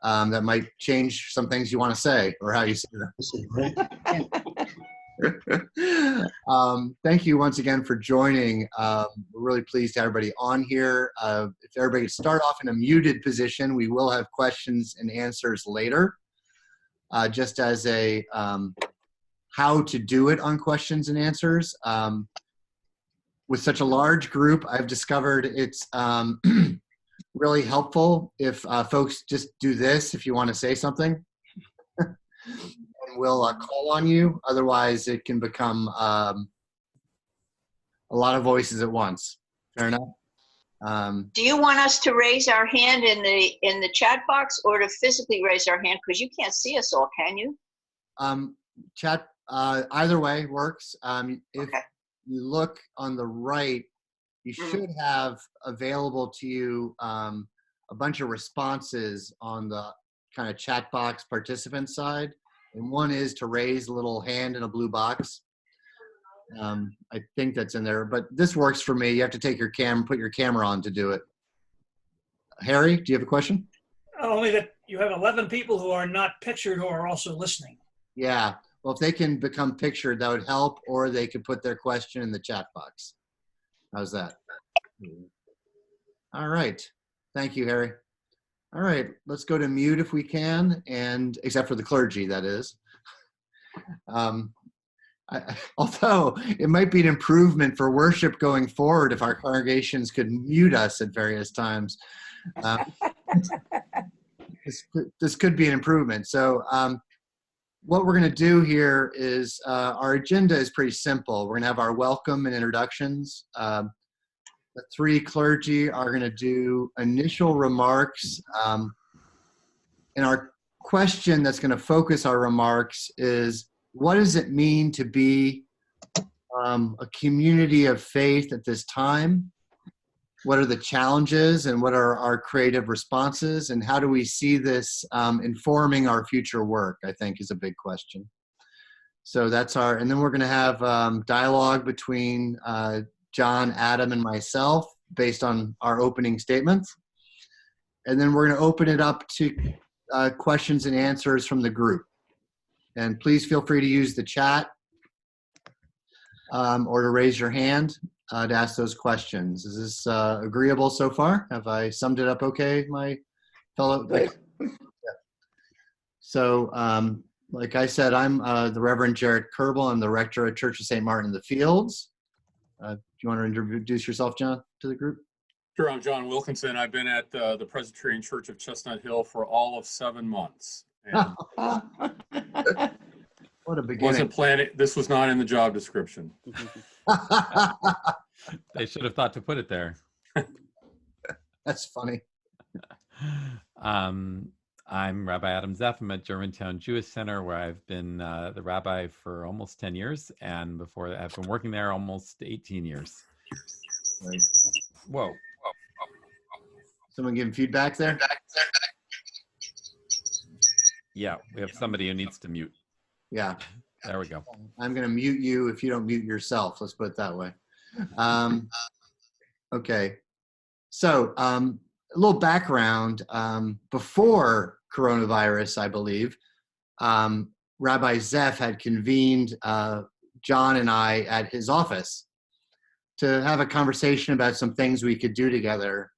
that might change some things you want to say or how you say them. Thank you once again for joining. We're really pleased to have everybody on here. If everybody could start off in a muted position, we will have questions and answers later. Just as a how to do it on questions and answers. With such a large group, I've discovered it's really helpful if folks just do this if you want to say something. And we'll call on you. Otherwise, it can become a lot of voices at once. Fair enough? Do you want us to raise our hand in the chat box or to physically raise our hand? Because you can't see us all, can you? Chat, either way works. If Okay. you look on the right, you should have available to you a bunch of responses on the kind of chat box participant side. And one is to raise a little hand in a blue box. I think that's in there, but this works for me. You have to take your put your camera on to do it. Harry, do you have a question? Only that you have 11 people who are not pictured who are also listening. Yeah. Well, if they can become pictured, that would help, or they could put their question in the chat box. How's that? All right. Thank you, Harry. All right. Let's go to mute if we can, and except for the clergy, that is. Although it might be an improvement for worship going forward if our congregations could mute us at various times. This could be an improvement. So what we're going to do here is our agenda is pretty simple. We're going to have our welcome and introductions. The three clergy are going to do initial remarks. And our question that's going to focus our remarks is, what does it mean to be a community of faith at this time? What are the challenges and what are our creative responses? And how do we see this informing our future work, I think is a big question. So that's and then we're going to have dialogue between John, Adam, and myself based on our opening statements. And then we're going to open it up to questions and answers from the group. And please feel free to use the chat or to raise your hand to ask those questions. Is this agreeable so far? Have I summed it up okay, my fellow? Yeah. So, like I said, I'm the Reverend Jarrett Kerbel. I'm the rector at Church of St. Martin in the Fields. Do you want to introduce yourself, John, to the group? Sure, I'm John Wilkinson. I've been at the Presbyterian Church of Chestnut Hill for all of 7 months. And what a beginning. Wasn't planning. This was not in the job description. They should have thought to put it there. That's funny. I'm Rabbi Adam Zeff. I'm at Germantown Jewish Centre, where I've been the rabbi for almost 10 years. And before that, I've been working there almost 18 years. Right. Whoa. Someone giving feedback there? Yeah, we have somebody who needs to mute. Yeah. There we go. I'm going to mute you if you don't mute yourself. Let's put it that way. Okay. So a little background. Before coronavirus, I believe, Rabbi Zeff had convened John and I at his office to have a conversation about some things we could do together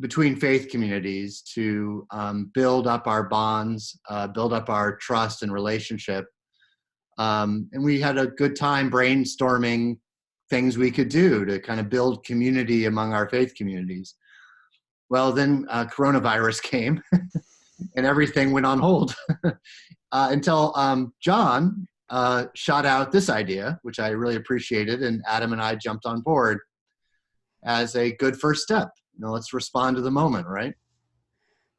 between faith communities to build up our bonds, build up our trust and relationship. And we had a good time brainstorming things we could do to kind of build community among our faith communities. Well, then coronavirus came and everything went on hold until John shot out this idea, which I really appreciated, and Adam and I jumped on board as a good first step. You know, let's respond to the moment, right?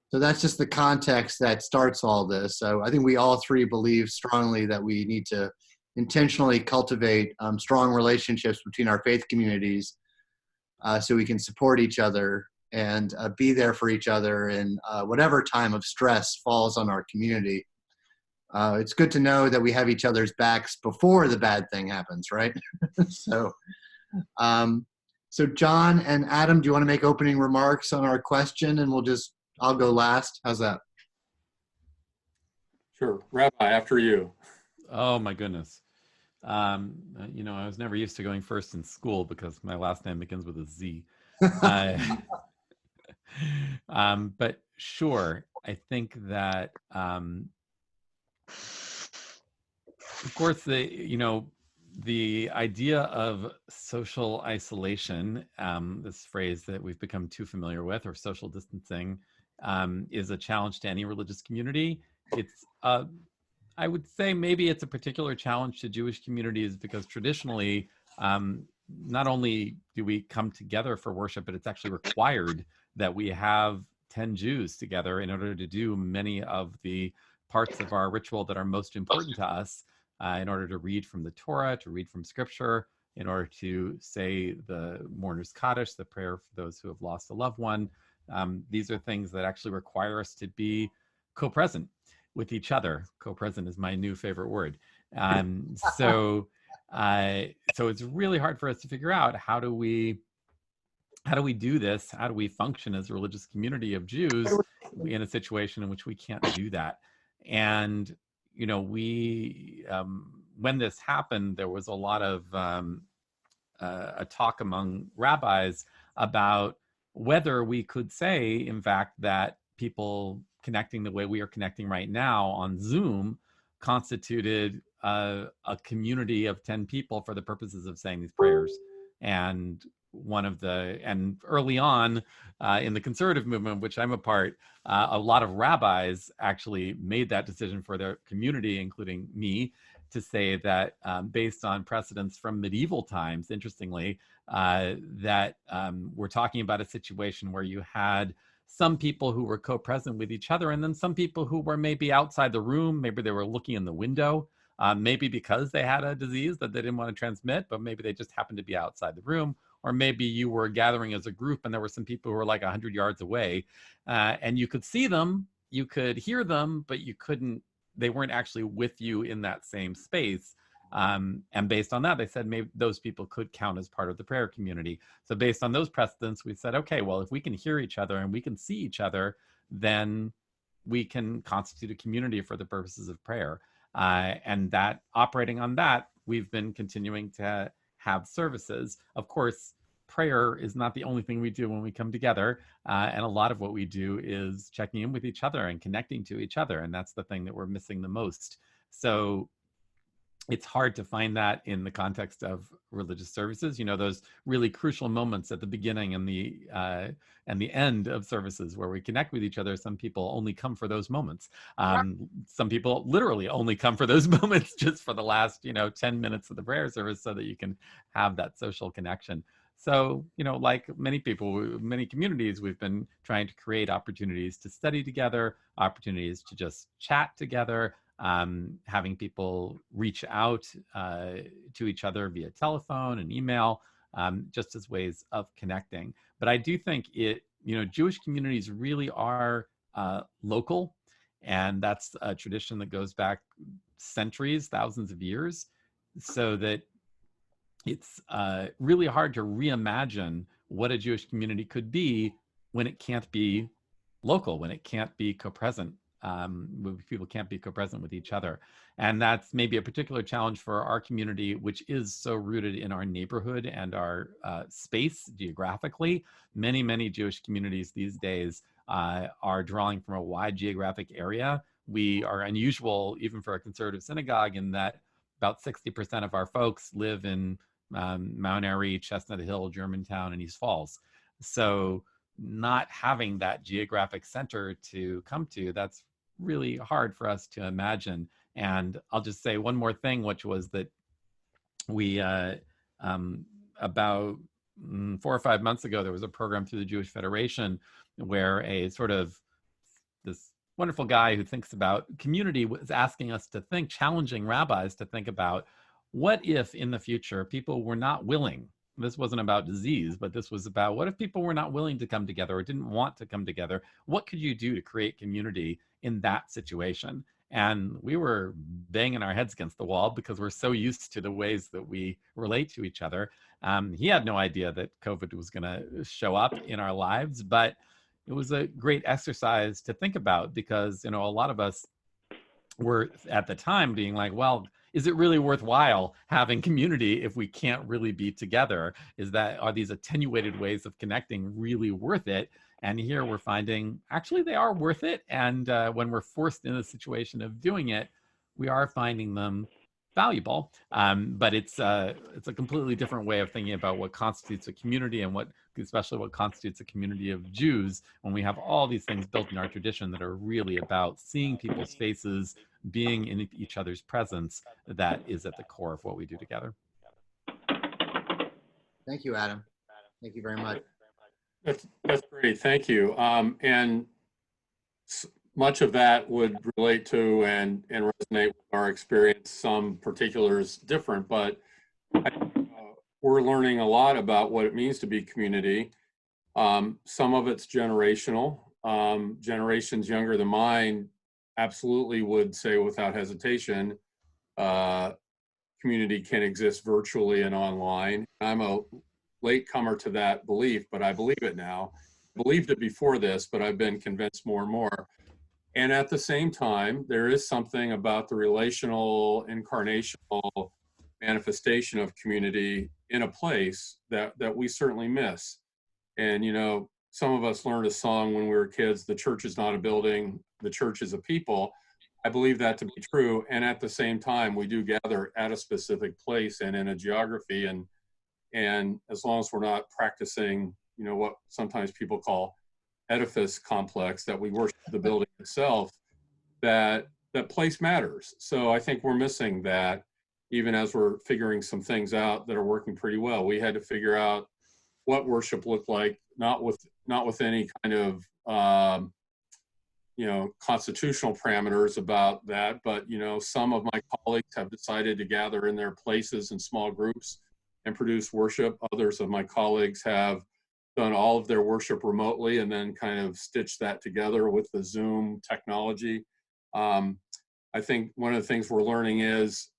So that's just the context that starts all this. So I think we all three believe strongly that we need to intentionally cultivate strong relationships between our faith communities so we can support each other and be there for each other in whatever time of stress falls on our community. It's good to know that we have each other's backs before the bad thing happens, right? So John and Adam, do you want to make opening remarks on our question, and we'll just I'll go last. How's that? Sure. Rabbi, after you. Oh my goodness. I was never used to going first in school because my last name begins with a Z. But sure, I think that, of course, the idea of social isolation, this phrase that we've become too familiar with, or social distancing, is a challenge to any religious community. It's I would say maybe it's a particular challenge to Jewish communities because traditionally, not only do we come together for worship, but it's actually required that we have 10 Jews together in order to do many of the parts of our ritual that are most important to us, in order to read from the Torah, to read from Scripture, in order to say the mourner's Kaddish, the prayer for those who have lost a loved one. These are things that actually require us to be co-present with each other. Co-present is my new favorite word. So it's really hard for us to figure out how do we do this? How do we function as a religious community of Jews in a situation in which we can't do that? And when this happened, there was a lot of a talk among rabbis about whether we could say, in fact, that people connecting the way we are connecting right now on Zoom constituted a community of 10 people for the purposes of saying these prayers. And early on in the conservative movement, which I'm a part, a lot of rabbis actually made that decision for their community, including me, to say that based on precedents from medieval times, interestingly, that we're talking about a situation where you had some people who were co-present with each other, and then some people who were maybe outside the room, maybe they were looking in the window, maybe because they had a disease that they didn't want to transmit, but maybe they just happened to be outside the room. Or maybe you were gathering as a group and there were some people who were like 100 yards away, and you could see them, you could hear them, but they weren't actually with you in that same space. And based on that, they said maybe those people could count as part of the prayer community. So based on those precedents, we said, okay, well, if we can hear each other and we can see each other, then we can constitute a community for the purposes of prayer. And that, operating on that, we've been continuing to have services. Of course, prayer is not the only thing we do when we come together. And a lot of what we do is checking in with each other and connecting to each other. And that's the thing that we're missing the most. So it's hard to find that in the context of religious services, those really crucial moments at the beginning and the end of services where we connect with each other. Some people only come for those moments. Some people literally only come for those moments just for the last, 10 minutes of the prayer service so that you can have that social connection. So, like many people, many communities, we've been trying to create opportunities to study together, opportunities to just chat together, having people reach out to each other via telephone and email, just as ways of connecting. But I do think Jewish communities really are local, and that's a tradition that goes back centuries, thousands of years, so that it's really hard to reimagine what a Jewish community could be when it can't be local, when it can't be co-present. People can't be co-present with each other. And that's maybe a particular challenge for our community, which is so rooted in our neighborhood and our space geographically. Many, many Jewish communities these days are drawing from a wide geographic area. We are unusual, even for a conservative synagogue, in that about 60% of our folks live in Mount Airy, Chestnut Hill, Germantown, and East Falls. So not having that geographic center to come to, that's really hard for us to imagine. And I'll just say one more thing, which was that we, about 4 or 5 months ago, there was a program through the Jewish Federation where a sort of this wonderful guy who thinks about community was asking us to think, challenging rabbis to think about, what if in the future people were not willing? This wasn't about disease, but this was about, what if people were not willing to come together or didn't want to come together? What could you do to create community in that situation? And we were banging our heads against the wall because we're so used to the ways that we relate to each other. He had no idea that COVID was going to show up in our lives, but it was a great exercise to think about, because, you know, a lot of us were at the time being like, well, is it really worthwhile having community if we can't really be together? Are these attenuated ways of connecting really worth it? And here we're finding actually they are worth it. And when we're forced in a situation of doing it, we are finding them valuable. But it's a completely different way of thinking about what constitutes a community, and especially what constitutes a community of Jews, when we have all these things built in our tradition that are really about seeing people's faces, being in each other's presence. That is at the core of what we do together. Thank you, Adam. Thank you very much. That's great. Thank you. And much of that would relate to and resonate with our experience. Some particulars different, but we're learning a lot about what it means to be community. Some of it's generational. Generations younger than mine absolutely would say without hesitation, community can exist virtually and online. I'm a latecomer to that belief, but I believe it now. I believed it before this, but I've been convinced more and more. And at the same time, there is something about the relational, incarnational manifestation of community in a place that we certainly miss. And, you know, some of us learned a song when we were kids, the church is not a building, the church is a people. I believe that to be true. And at the same time, we do gather at a specific place and in a geography. And as long as we're not practicing, you know, what sometimes people call edifice complex, that we worship the building itself, that place matters. So I think we're missing that, even as we're figuring some things out that are working pretty well. We had to figure out what worship looked like, not with any kind of you know, constitutional parameters about that, but, you know, some of my colleagues have decided to gather in their places in small groups and produce worship. Others of my colleagues have done all of their worship remotely and then kind of stitched that together with the Zoom technology. I think one of the things we're learning is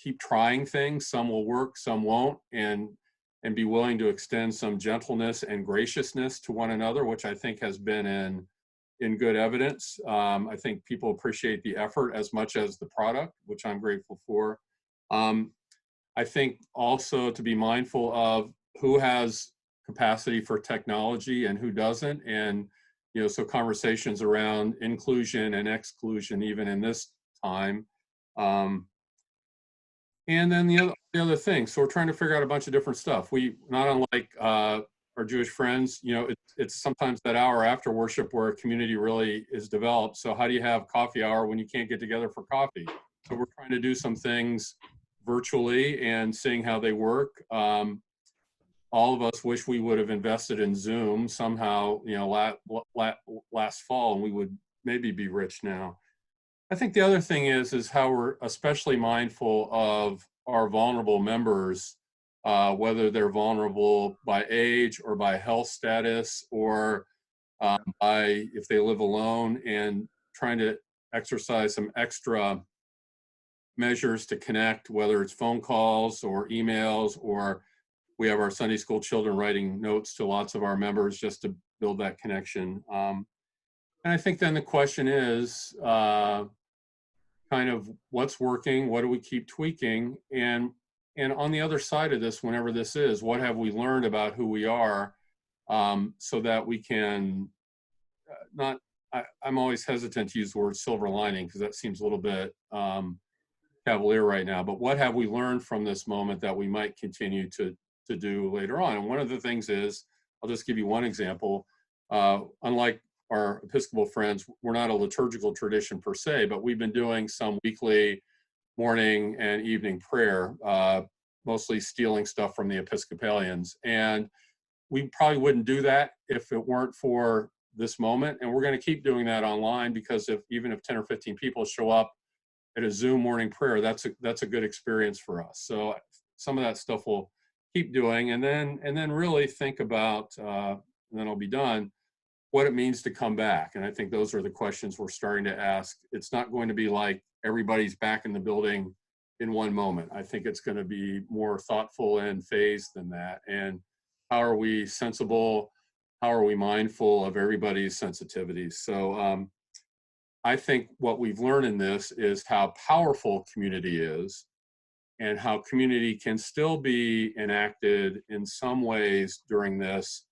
keep trying things. Some will work, some won't, and be willing to extend some gentleness and graciousness to one another, which I think has been in good evidence. I think people appreciate the effort as much as the product, which I'm grateful for. I think also to be mindful of who has capacity for technology and who doesn't. And, you know, so conversations around inclusion and exclusion, even in this time. And then the other thing, so we're trying to figure out a bunch of different stuff. We, not unlike our Jewish friends, you know, it's sometimes that hour after worship where a community really is developed. So how do you have coffee hour when you can't get together for coffee? So we're trying to do some things virtually and seeing how they work. All of us wish we would have invested in Zoom somehow, you know, last fall, and we would maybe be rich now. I think the other thing is how we're especially mindful of our vulnerable members, whether they're vulnerable by age or by health status or by if they live alone, and trying to exercise some extra measures to connect, whether it's phone calls or emails, or we have our Sunday school children writing notes to lots of our members just to build that connection. And I think then the question is, kind of what's working, what do we keep tweaking, and on the other side of this, whenever this is, what have we learned about who we are, so that we can I'm always hesitant to use the word silver lining because that seems a little bit cavalier right now, but what have we learned from this moment that we might continue to do later on? And one of the things is, I'll just give you one example, unlike our Episcopal friends, we're not a liturgical tradition per se, but we've been doing some weekly morning and evening prayer, mostly stealing stuff from the Episcopalians. And we probably wouldn't do that if it weren't for this moment. And we're going to keep doing that online, because even if 10 or 15 people show up at a Zoom morning prayer, that's a good experience for us. So some of that stuff we'll keep doing, and then really think about, and then I'll be done, what it means to come back. And I think those are the questions we're starting to ask. It's not going to be like everybody's back in the building in one moment. I think it's going to be more thoughtful and phased than that. And how are we sensible how are we mindful of everybody's sensitivities? So I think what we've learned in this is how powerful community is, and how community can still be enacted in some ways during this.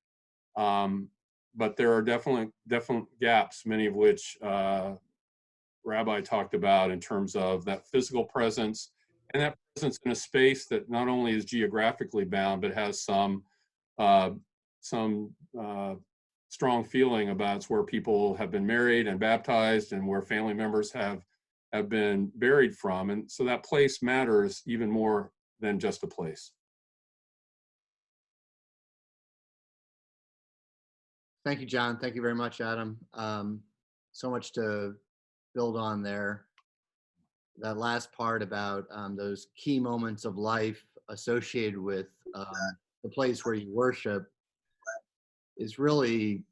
But there are definite gaps, many of which Rabbi talked about in terms of that physical presence, and that presence in a space that not only is geographically bound, but has some strong feeling about it's where people have been married and baptized, and where family members have been buried from. And so that place matters even more than just a place. Thank you, John. Thank you very much, Adam. So much to build on there. That last part about those key moments of life associated with the place where you worship is really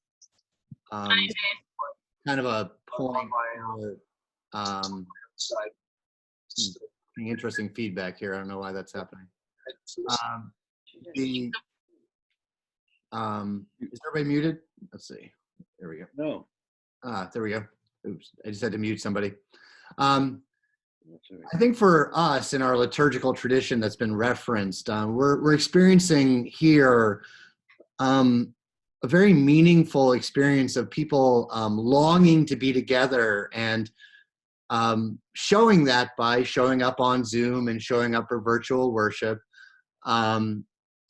kind of a point where, interesting feedback here. I don't know why that's happening. Is everybody muted? Let's see. There we go. No. There we go. Oops, I just had to mute somebody. I think for us in our liturgical tradition that's been referenced, we're experiencing here a very meaningful experience of people longing to be together, and showing that by showing up on Zoom and showing up for virtual worship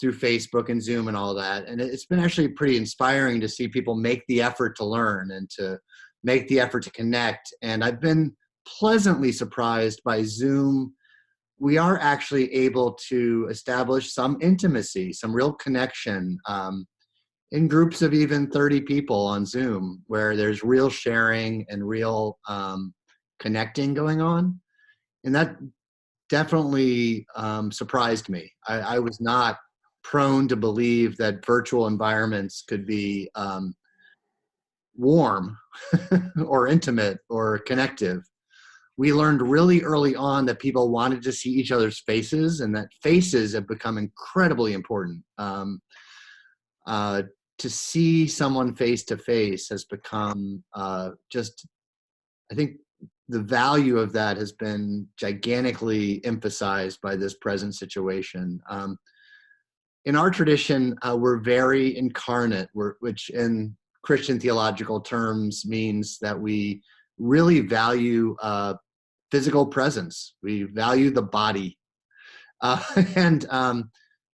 through Facebook and Zoom and all that. And it's been actually pretty inspiring to see people make the effort to learn and to make the effort to connect. And I've been pleasantly surprised by Zoom. We are actually able to establish some intimacy, some real connection in groups of even 30 people on Zoom, where there's real sharing and real connecting going on. And that definitely surprised me. I was not prone to believe that virtual environments could be warm or intimate or connective. We learned really early on that people wanted to see each other's faces, and that faces have become incredibly important. To see someone face to face has become just, I think the value of that has been gigantically emphasized by this present situation. In our tradition, we're very incarnate, which in Christian theological terms means that we really value physical presence. We value the body. And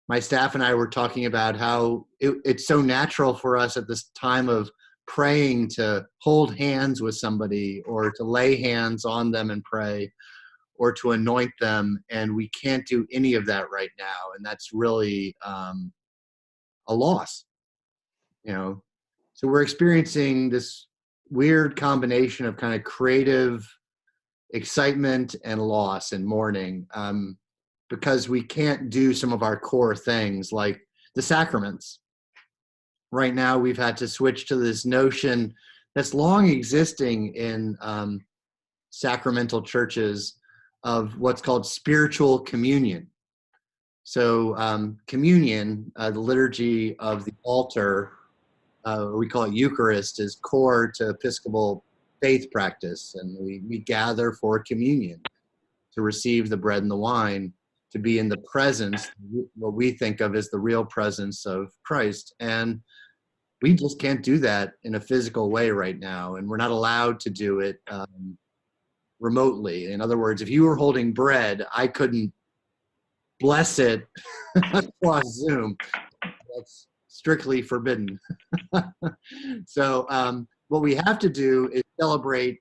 my staff and I were talking about how it's so natural for us at this time of praying to hold hands with somebody, or to lay hands on them and pray, or to anoint them, and we can't do any of that right now, and that's really a loss, you know. So we're experiencing this weird combination of kind of creative excitement and loss and mourning, because we can't do some of our core things like the sacraments. Right now, we've had to switch to this notion that's long existing in sacramental churches of what's called spiritual communion. So communion, the liturgy of the altar, we call it Eucharist, is core to Episcopal faith practice. And we gather for communion, to receive the bread and the wine, to be in the presence, what we think of as the real presence of Christ. And we just can't do that in a physical way right now. And we're not allowed to do it remotely. In other words, if you were holding bread, I couldn't bless it across Zoom. That's strictly forbidden. So what we have to do is celebrate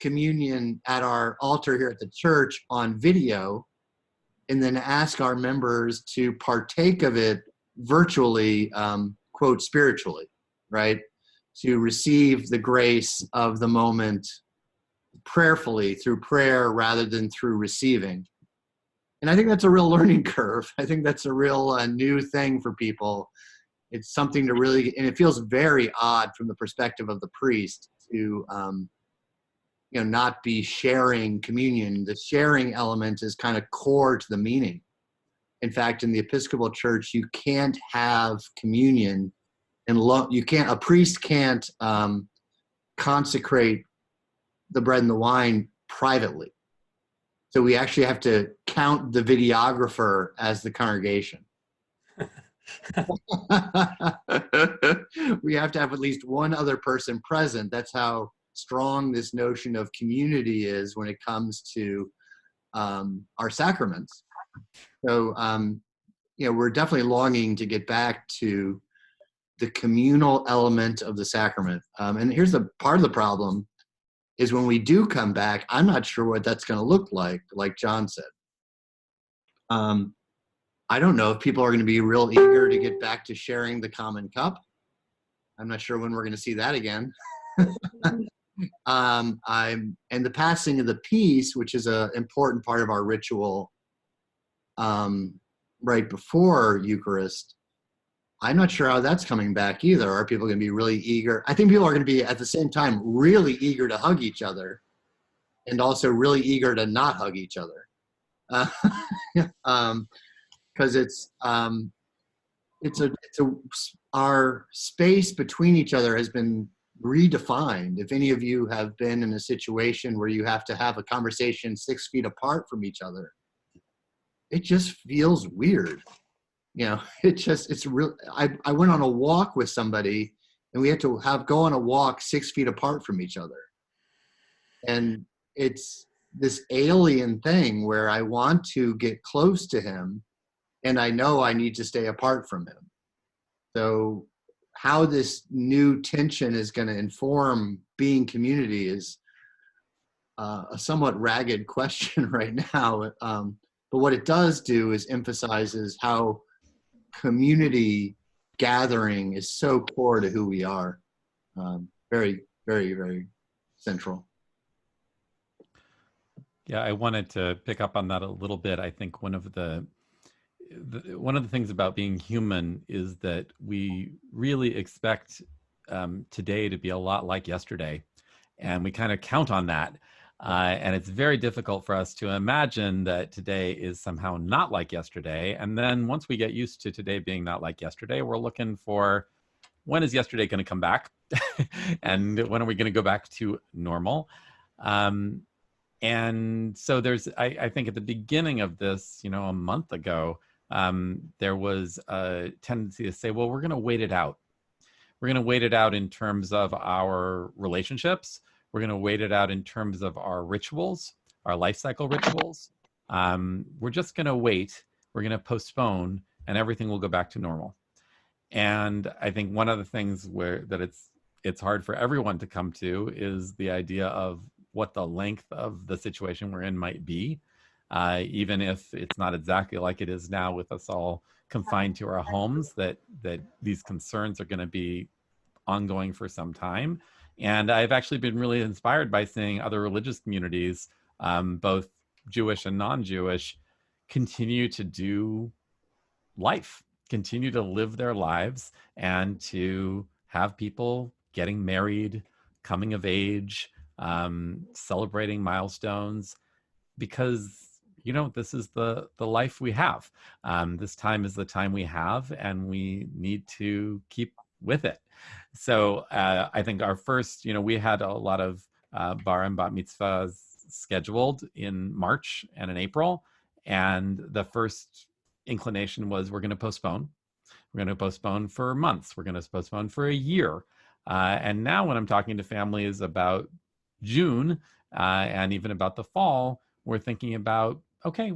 communion at our altar here at the church on video, and then ask our members to partake of it virtually, quote, spiritually, right? To receive the grace of the moment prayerfully, through prayer rather than through receiving. And I think that's a real learning curve. I think that's a real new thing for people. It's something to really, and it feels very odd from the perspective of the priest to not be sharing communion. The sharing element is kind of core to the meaning. In fact, in the Episcopal Church, you can't have communion and a priest can't consecrate the bread and the wine privately. So we actually have to count the videographer as the congregation. We have to have at least one other person present. That's how strong this notion of community is when it comes to our sacraments. So, we're definitely longing to get back to the communal element of the sacrament. And here's the part of the problem is when we do come back, I'm not sure what that's going to look like John said. I don't know if people are going to be real eager to get back to sharing the common cup. I'm not sure when we're going to see that again. And the passing of the peace, which is an important part of our ritual right before Eucharist, I'm not sure how that's coming back either. Are people going to be really eager? I think people are going to be at the same time really eager to hug each other and also really eager to not hug each other. Because our space between each other has been redefined. If any of you have been in a situation where you have to have a conversation 6 feet apart from each other, it just feels weird. It's real. I went on a walk with somebody and we had to go on a walk 6 feet apart from each other. And it's this alien thing where I want to get close to him and I know I need to stay apart from him. So how this new tension is going to inform being community is a somewhat ragged question right now. But what it does do is emphasizes how community gathering is so core to who we are. Very, very, very central. Yeah, I wanted to pick up on that a little bit. I think one of the things about being human is that we really expect today to be a lot like yesterday, and we kind of count on that. And it's very difficult for us to imagine that today is somehow not like yesterday. And then once we get used to today being not like yesterday, we're looking for, when is yesterday going to come back? And when are we going to go back to normal? And so I think at the beginning of this, a month ago, there was a tendency to say, well, we're going to wait it out. We're going to wait it out in terms of our relationships. We're going to wait it out in terms of our rituals, our life cycle rituals. We're just going to wait. We're going to postpone, and everything will go back to normal. And I think one of the things that it's hard for everyone to come to is the idea of what the length of the situation we're in might be, even if it's not exactly like it is now with us all confined to our homes, that these concerns are going to be ongoing for some time. And I've actually been really inspired by seeing other religious communities, both Jewish and non-Jewish, continue to do life, continue to live their lives, and to have people getting married, coming of age, celebrating milestones, because this is the life we have. This time is the time we have, and we need to keep with it. So I think our first, we had a lot of bar and bat mitzvahs scheduled in March and in April, and the first inclination was we're going to postpone. We're going to postpone for months. We're going to postpone for a year. And now when I'm talking to families about June and even about the fall, we're thinking about, okay,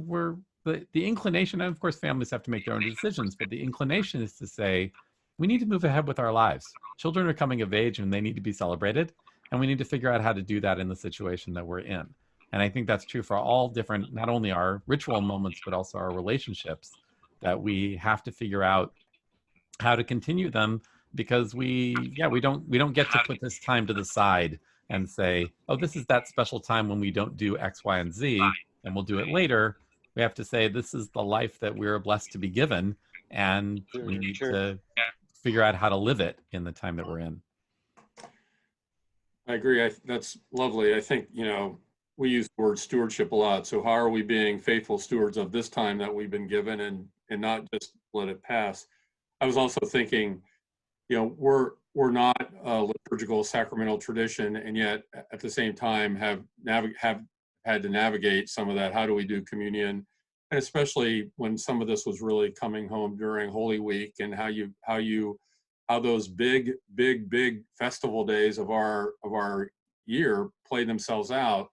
the inclination, and of course families have to make their own decisions, but the inclination is to say, we need to move ahead with our lives. Children are coming of age and they need to be celebrated, and we need to figure out how to do that in the situation that we're in. And I think that's true for all different, not only our ritual moments, but also our relationships, that we have to figure out how to continue them, because we don't get to put this time to the side and say, oh, this is that special time when we don't do X, Y, and Z, and we'll do it later. We have to say, this is the life that we're blessed to be given, and we need to figure out how to live it in the time that we're in. I agree. That's lovely. I think, we use the word stewardship a lot. So how are we being faithful stewards of this time that we've been given, and not just let it pass? I was also thinking, we're not a liturgical sacramental tradition, and yet at the same time have had to navigate some of that. How do we do communion? And especially when some of this was really coming home during Holy Week, and how those big festival days of our year played themselves out.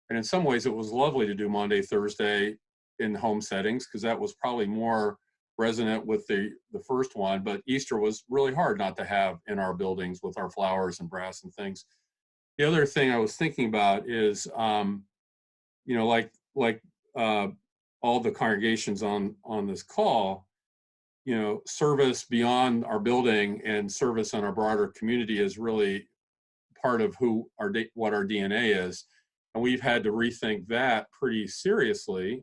And in some ways it was lovely to do Maundy, Thursday in home settings, because that was probably more resonant with the first one. But Easter was really hard not to have in our buildings with our flowers and brass and things. The other thing I was thinking about is, all the congregations on this call, service beyond our building and service in our broader community is really part of what our DNA is. And we've had to rethink that pretty seriously.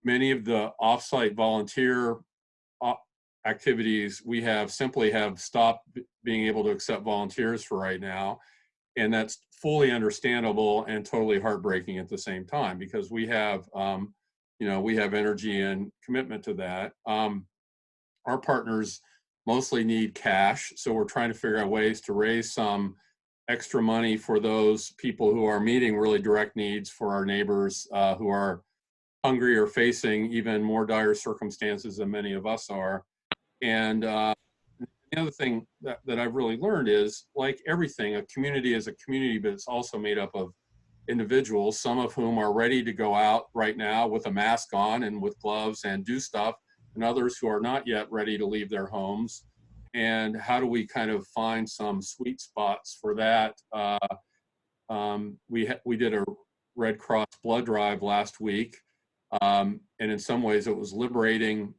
Many of the offsite volunteer activities we have simply have stopped being able to accept volunteers for right now. And that's fully understandable and totally heartbreaking at the same time, because we have energy and commitment to that. Our partners mostly need cash, so we're trying to figure out ways to raise some extra money for those people who are meeting really direct needs for our neighbors who are hungry or facing even more dire circumstances than many of us are. And the other thing that I've really learned is, like everything, a community is a community, but it's also made up of individuals, some of whom are ready to go out right now with a mask on and with gloves and do stuff, and others who are not yet ready to leave their homes. And how do we kind of find some sweet spots for that? We did a Red Cross blood drive last week, and in some ways it was liberating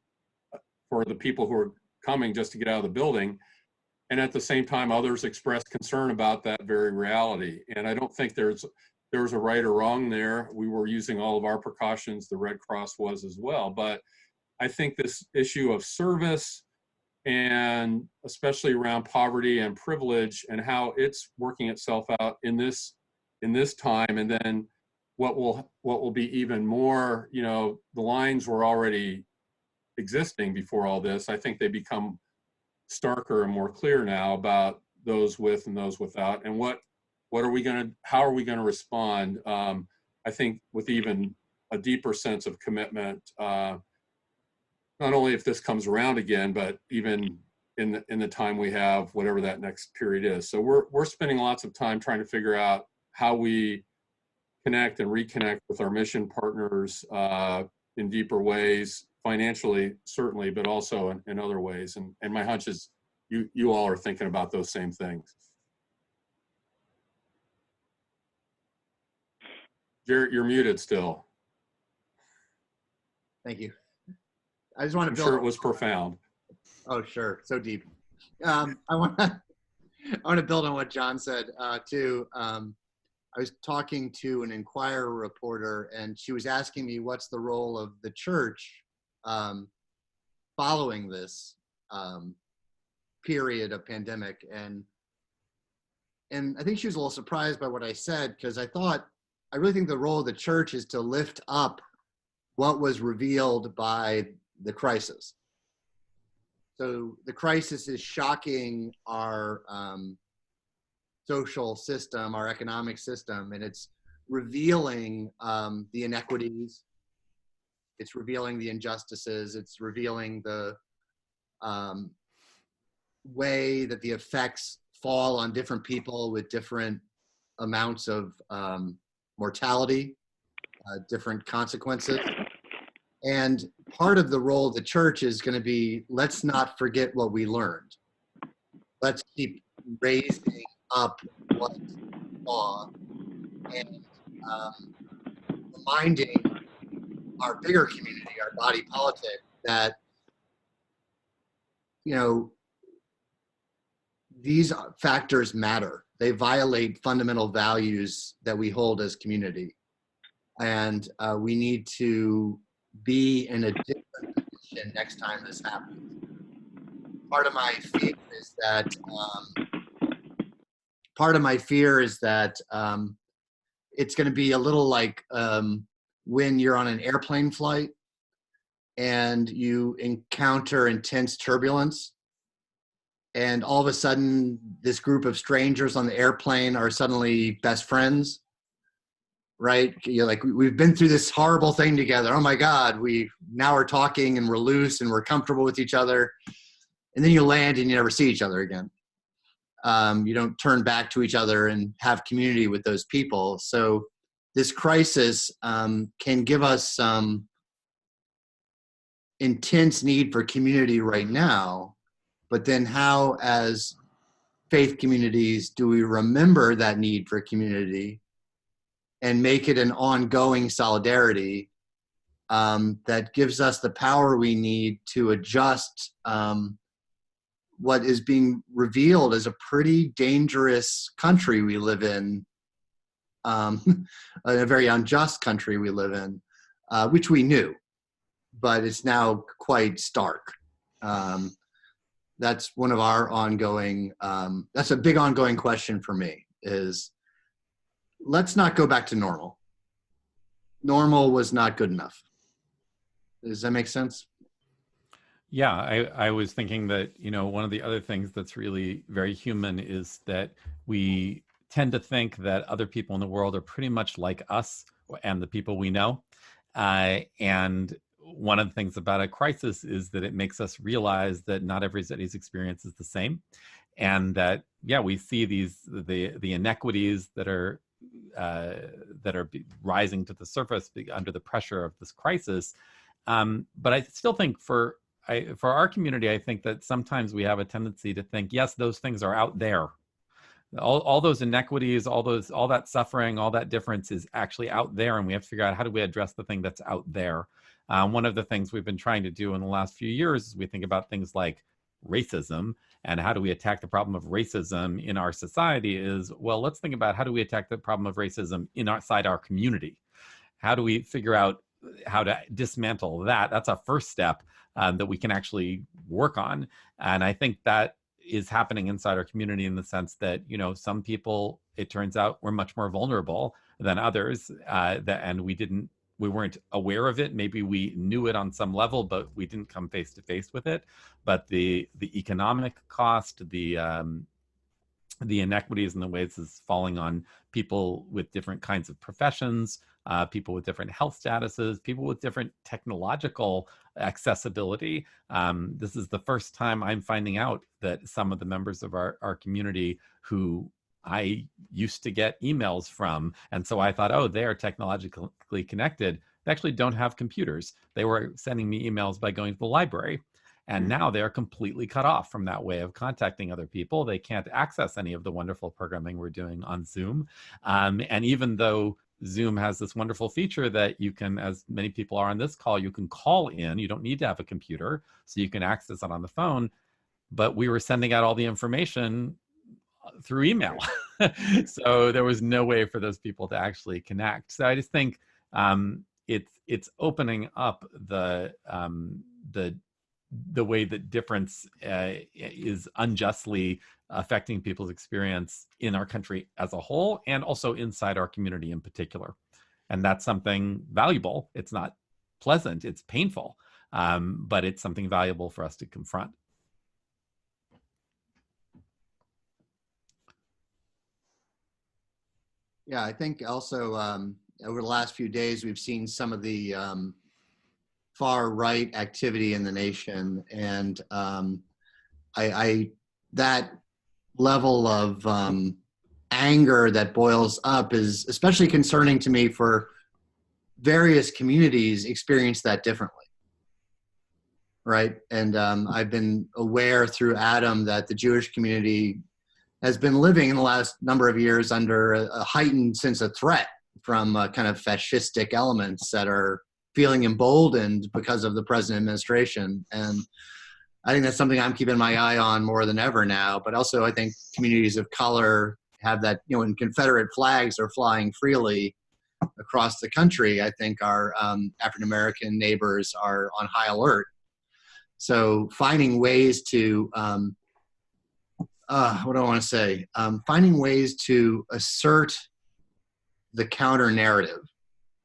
for the people who are coming just to get out of the building. And at the same time, others expressed concern about that very reality. And I don't think there was a right or wrong there. We were using all of our precautions. The Red Cross was as well. But I think this issue of service, and especially around poverty and privilege and how it's working itself out in this time, and then what will be even more, the lines were already existing before all this. I think they become starker and more clear now about those with and those without, and how are we going to respond? I think with even a deeper sense of commitment, not only if this comes around again, but even in the time we have, whatever that next period is. So we're spending lots of time trying to figure out how we connect and reconnect with our mission partners in deeper ways, financially certainly, but also in other ways. And my hunch is you all are thinking about those same things. Jarrett, you're muted still. Thank you. I just want to I'm build. sure it was profound. Oh, sure. So deep. I want to build on what John said too. I was talking to an Inquirer reporter, and she was asking me what's the role of the church following this period of pandemic. And I think she was a little surprised by what I said, because I really think the role of the church is to lift up what was revealed by the crisis. So the crisis is shocking our social system, our economic system, and it's revealing the inequities, it's revealing the injustices, it's revealing the way that the effects fall on different people with different amounts of mortality, different consequences. And part of the role of the church is going to be, let's not forget what we learned. Let's keep raising up what we saw and reminding our bigger community, our body politic, that, these factors matter. They violate fundamental values that we hold as community. And we need to be in a different position next time this happens. Part of my fear is that it's going to be a little like when you're on an airplane flight and you encounter intense turbulence, and all of a sudden this group of strangers on the airplane are suddenly best friends, right? You're like, we've been through this horrible thing together. Oh my God, we now are talking and we're loose and we're comfortable with each other. And then you land and you never see each other again. You don't turn back to each other and have community with those people. So this crisis can give us some intense need for community right now, but then how, as faith communities, do we remember that need for community and make it an ongoing solidarity that gives us the power we need to adjust what is being revealed as a pretty dangerous country we live in, a very unjust country we live in, which we knew, but it's now quite stark. That's one of our ongoing, that's a big ongoing question for me, is let's not go back to normal. Normal was not good enough. Does that make sense? Yeah, I was thinking that, one of the other things that's really very human is that we tend to think that other people in the world are pretty much like us and the people we know. And one of the things about a crisis is that it makes us realize that not everybody's experience is the same. And that, we see the inequities that are rising to the surface under the pressure of this crisis. But I still think for our community, I think that sometimes we have a tendency to think, yes, those things are out there. All those inequities, all that suffering, all that difference is actually out there, and we have to figure out how do we address the thing that's out there. One of the things we've been trying to do in the last few years is we think about things like racism and how do we attack the problem of racism in our society is, well, let's think about how do we attack the problem of racism inside our community? How do we figure out how to dismantle that? That's a first step that we can actually work on. And I think that is happening inside our community in the sense that, some people, it turns out, were much more vulnerable than others, and we weren't aware of it. Maybe we knew it on some level, but we didn't come face to face with it. But the economic cost, the inequities and the ways it's falling on people with different kinds of professions, people with different health statuses, people with different technological accessibility. This is the first time I'm finding out that some of the members of our community who I used to get emails from, and so I thought, oh, they are technologically connected. They actually don't have computers. They were sending me emails by going to the library. And now they're completely cut off from that way of contacting other people. They can't access any of the wonderful programming we're doing on Zoom. And even though Zoom has this wonderful feature that you can, as many people are on this call, you can call in. You don't need to have a computer, so you can access it on the phone. But we were sending out all the information through email. So there was no way for those people to actually connect. So I just think it's opening up the way that difference is unjustly affecting people's experience in our country as a whole, and also inside our community in particular. And that's something valuable. It's not pleasant, it's painful, but it's something valuable for us to confront. Yeah, I think also over the last few days, we've seen some of the far right activity in the nation, and that level of anger that boils up is especially concerning to me, for various communities experience that differently, right? And I've been aware through Adam that the Jewish community has been living in the last number of years under a heightened sense of threat from kind of fascistic elements that are feeling emboldened because of the present administration. And I think that's something I'm keeping my eye on more than ever now. But also I think communities of color have that, when Confederate flags are flying freely across the country, I think our African-American neighbors are on high alert. So finding ways to, what do I want to say? Finding ways to assert the counter narrative,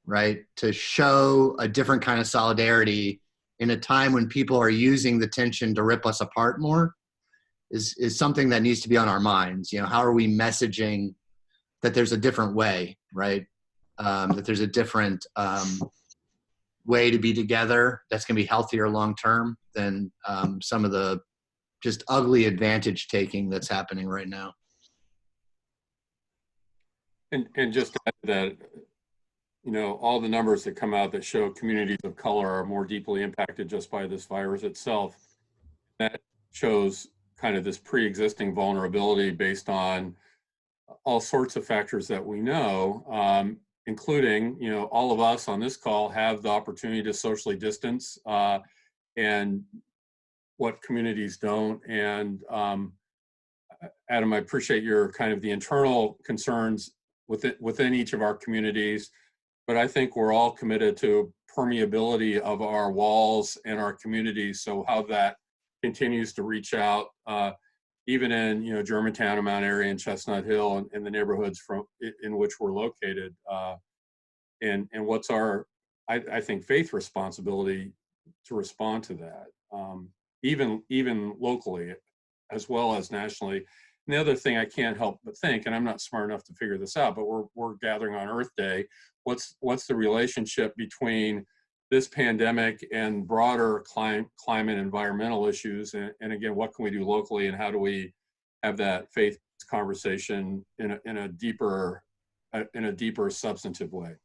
right? To show a different kind of solidarity in a time when people are using the tension to rip us apart more is something that needs to be on our minds. How are we messaging that there's a different way, right? That there's a different way to be together that's going to be healthier long term than some of the just ugly advantage taking that's happening right now. And just to add to that, all the numbers that come out that show communities of color are more deeply impacted just by this virus itself, that shows kind of this pre-existing vulnerability based on all sorts of factors that we know, including, all of us on this call have the opportunity to socially distance, and what communities don't. And Adam, I appreciate your kind of the internal concerns within each of our communities, but I think we're all committed to permeability of our walls and our communities. So how that continues to reach out, even in Germantown, Mount Airy, and Chestnut Hill, and the neighborhoods in which we're located, and what's our, I think, faith responsibility to respond to that, even locally as well as nationally. And the other thing I can't help but think, and I'm not smart enough to figure this out, but we're gathering on Earth Day. What's the relationship between this pandemic and broader climate environmental issues? And again, what can we do locally, and how do we have that faith conversation in a deeper substantive way?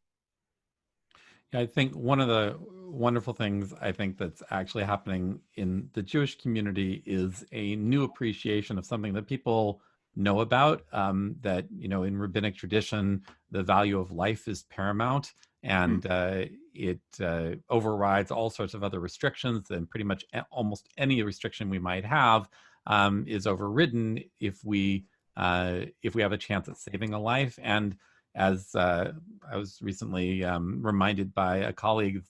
I think one of the wonderful things I think that's actually happening in the Jewish community is a new appreciation of something that people know about, that, in rabbinic tradition, the value of life is paramount, and it overrides all sorts of other restrictions, and pretty much almost any restriction we might have is overridden if we have a chance at saving a life. And as I was recently reminded by a colleague,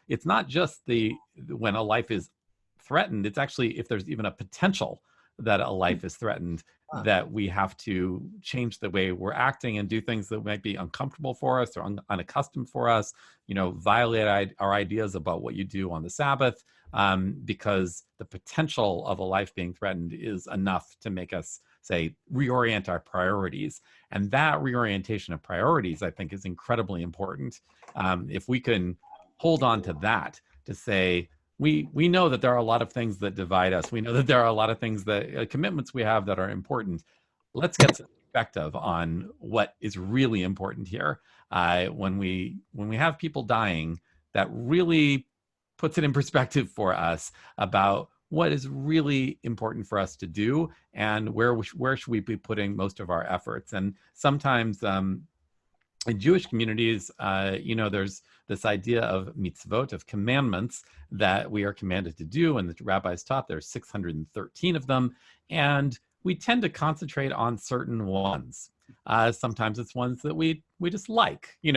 it's not just when a life is threatened, it's actually if there's even a potential that a life is threatened, that we have to change the way we're acting and do things that might be uncomfortable for us or unaccustomed for us, violate our ideas about what you do on the Sabbath, because the potential of a life being threatened is enough to make us reorient our priorities. And that reorientation of priorities, I think, is incredibly important. If we can hold on to that, to say, we know that there are a lot of things that divide us. We know that there are a lot of things commitments we have that are important. Let's get some perspective on what is really important here. When we have people dying, that really puts it in perspective for us about what is really important for us to do, and where should we be putting most of our efforts. And sometimes in Jewish communities, there's this idea of mitzvot, of commandments that we are commanded to do, and the rabbis taught there's 613 of them, and we tend to concentrate on certain ones. Sometimes it's ones that we just like, we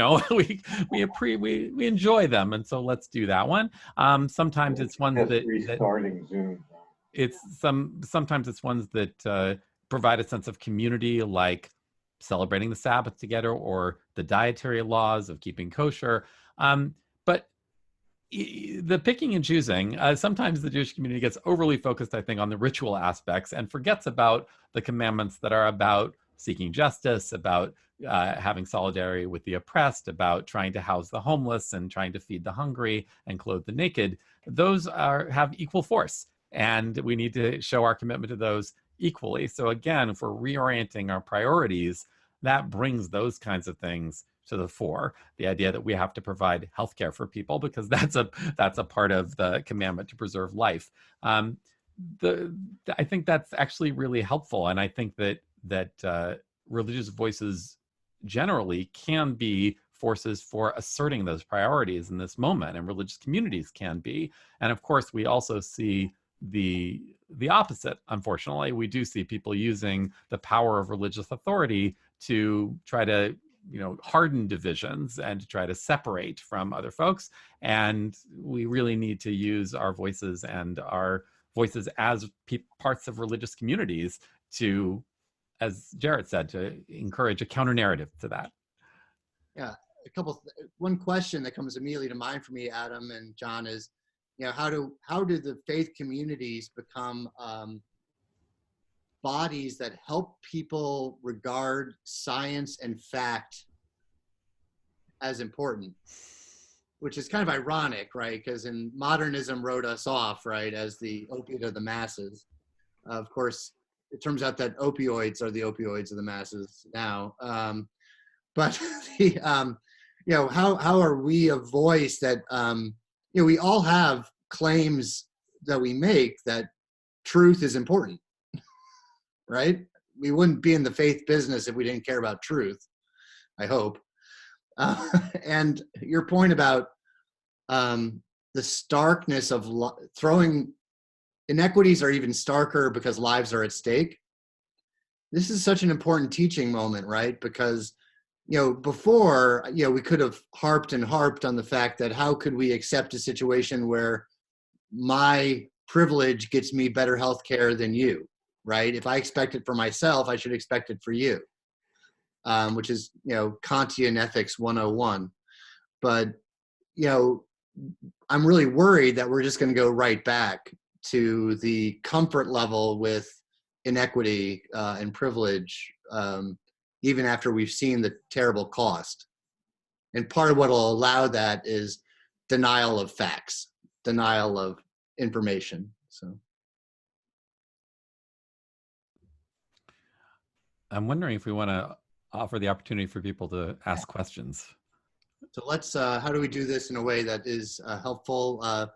enjoy them, and so let's do that one. Sometimes it's ones that restarting Zoom. Sometimes it's ones that provide a sense of community, like celebrating the Sabbath together, or the dietary laws of keeping kosher. But the picking and choosing, sometimes the Jewish community gets overly focused, I think, on the ritual aspects and forgets about the commandments that are about seeking justice, about having solidarity with the oppressed, about trying to house the homeless and trying to feed the hungry and clothe the naked. Those have equal force, and we need to show our commitment to those equally. So again, if we're reorienting our priorities, that brings those kinds of things to the fore. The idea that we have to provide healthcare for people, because that's a part of the commandment to preserve life. I think that's actually really helpful, and I think that religious voices generally can be forces for asserting those priorities in this moment, and religious communities can be. And of course, we also see the opposite. Unfortunately, we do see people using the power of religious authority to try to harden divisions and to try to separate from other folks. And we really need to use our voices and our voices as parts of religious communities to, as Jarrett said, to encourage a counter narrative to that. Yeah, one question that comes immediately to mind for me, Adam and John, is how do the faith communities become bodies that help people regard science and fact as important, which is kind of ironic, right? Because in modernism wrote us off, right, as the opiate of the masses. Of course, it turns out that opioids are the opioids of the masses now. But the, you know, how are we a voice that, you know, we all have claims that we make that truth is important, right? We wouldn't be in the faith business if we didn't care about truth, I hope. And your point about the starkness of throwing inequities are even starker because lives are at stake. This is such an important teaching moment, right? Because, you know, before, you know, we could have harped and harped on the fact that how could we accept a situation where my privilege gets me better health care than you, right? If I expect it for myself, I should expect it for you, which is, you know, Kantian ethics 101. But, you know, I'm really worried that we're just going to go right back to the comfort level with inequity and privilege, even after we've seen the terrible cost. And part of what will allow that is denial of facts, denial of information. So I'm wondering if we want to offer the opportunity for people to ask questions. So let's, how do we do this in a way that is helpful?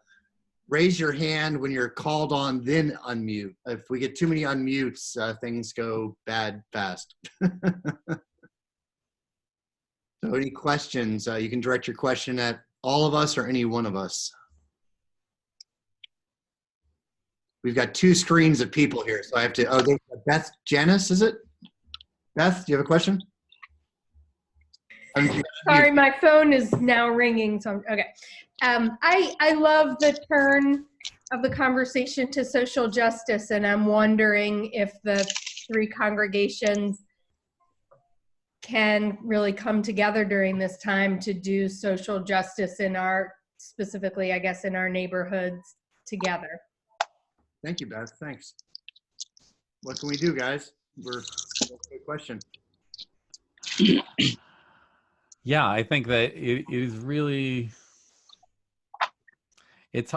Raise your hand when you're called on, then unmute. If we get too many unmutes, things go bad fast. So any questions, you can direct your question at all of us or any one of us. We've got two screens of people here, so I have to, oh, there's Beth Janice, is it? Beth, do you have a question? Sorry, my phone is now ringing. So okay. I love the turn of the conversation to social justice, and I'm wondering if the three congregations can really come together during this time to do social justice in our, specifically, I guess, in our neighborhoods together. Thank you, Beth. Thanks. What can we do, guys? That's a good question. Yeah, I think that it is really, it's